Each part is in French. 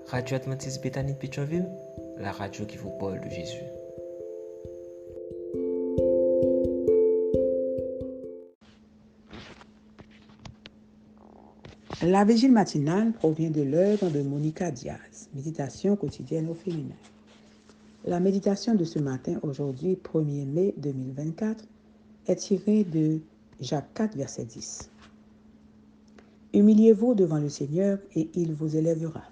Radio Adventiste Bethany de Pétionville, la radio qui vous parle de Jésus. La vigile matinale provient de l'œuvre de Monica Diaz, Méditation quotidienne au féminin. La méditation de ce matin, aujourd'hui, 1er mai 2024, est tirée de Jacques 4, verset 10. Humiliez-vous devant le Seigneur et il vous élèvera.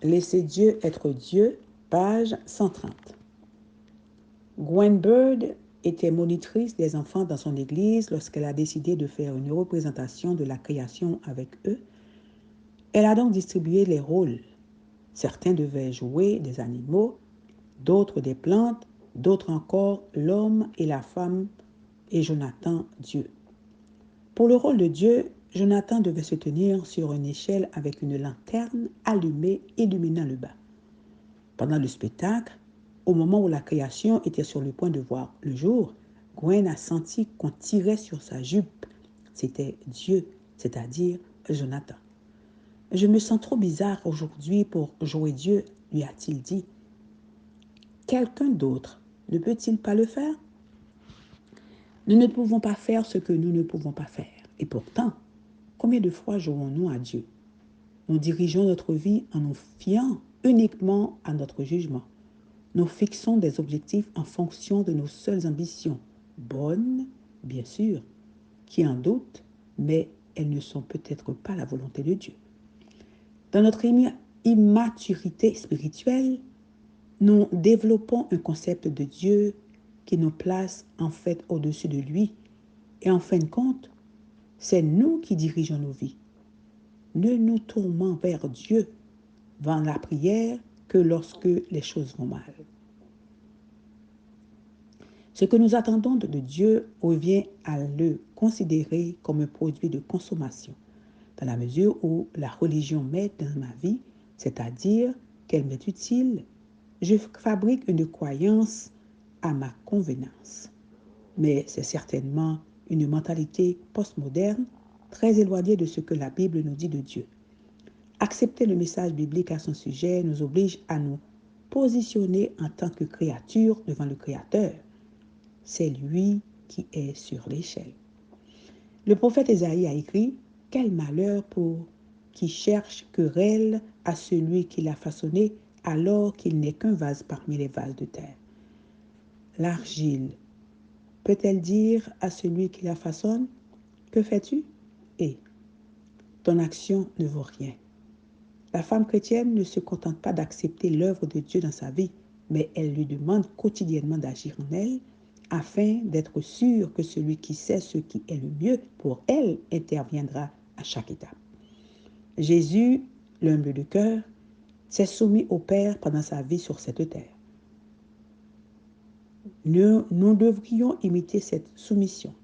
Laissez Dieu être Dieu, page 130. Gwen Bird était monitrice des enfants dans son église lorsqu'elle a décidé de faire une représentation de la création avec eux. Elle a donc distribué les rôles. Certains devaient jouer des animaux, d'autres des plantes, d'autres encore l'homme et la femme et Jonathan, Dieu. Pour le rôle de Dieu, Jonathan devait se tenir sur une échelle avec une lanterne allumée illuminant le bas. Pendant le spectacle, au moment où la création était sur le point de voir le jour, Gwen a senti qu'on tirait sur sa jupe. C'était Dieu, c'est-à-dire Jonathan. « Je me sens trop bizarre aujourd'hui pour jouer Dieu, lui a-t-il dit. Quelqu'un d'autre ne peut-il pas le faire? Nous ne pouvons pas faire ce que nous ne pouvons pas faire. Et pourtant, combien de fois jouons-nous à Dieu? Nous dirigeons notre vie en nous fiant uniquement à notre jugement. Nous fixons des objectifs en fonction de nos seules ambitions, bonnes, bien sûr, qui en doutent, mais elles ne sont peut-être pas la volonté de Dieu. Dans notre immaturité spirituelle, nous développons un concept de Dieu qui nous place en fait au-dessus de lui. Et en fin de compte, c'est nous qui dirigeons nos vies. Ne nous tournons vers Dieu dans la prière que lorsque les choses vont mal. Ce que nous attendons de Dieu revient à le considérer comme un produit de consommation, dans la mesure où la religion m'aide dans ma vie, c'est-à-dire qu'elle m'est utile. Je fabrique une croyance à ma convenance. Mais c'est certainement une mentalité postmoderne très éloignée de ce que la Bible nous dit de Dieu. Accepter le message biblique à son sujet nous oblige à nous positionner en tant que créature devant le Créateur. C'est lui qui est sur l'échelle. Le prophète Ésaïe a écrit « Quel malheur pour qui cherche querelle à celui qui l'a façonné alors qu'il n'est qu'un vase parmi les vases de terre. » L'argile peut-elle dire à celui qui la façonne « Que fais-tu » et « Ton action ne vaut rien ». La femme chrétienne ne se contente pas d'accepter l'œuvre de Dieu dans sa vie, mais elle lui demande quotidiennement d'agir en elle afin d'être sûre que celui qui sait ce qui est le mieux pour elle interviendra à chaque étape. Jésus, l'humble de cœur, s'est soumis au Père pendant sa vie sur cette terre. Nous devrions imiter cette soumission.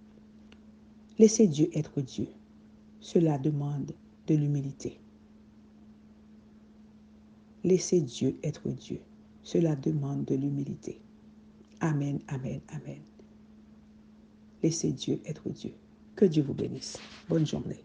Laissez Dieu être Dieu. Cela demande de l'humilité. Laissez Dieu être Dieu. Cela demande de l'humilité. Amen, amen, amen. Laissez Dieu être Dieu. Que Dieu vous bénisse. Bonne journée.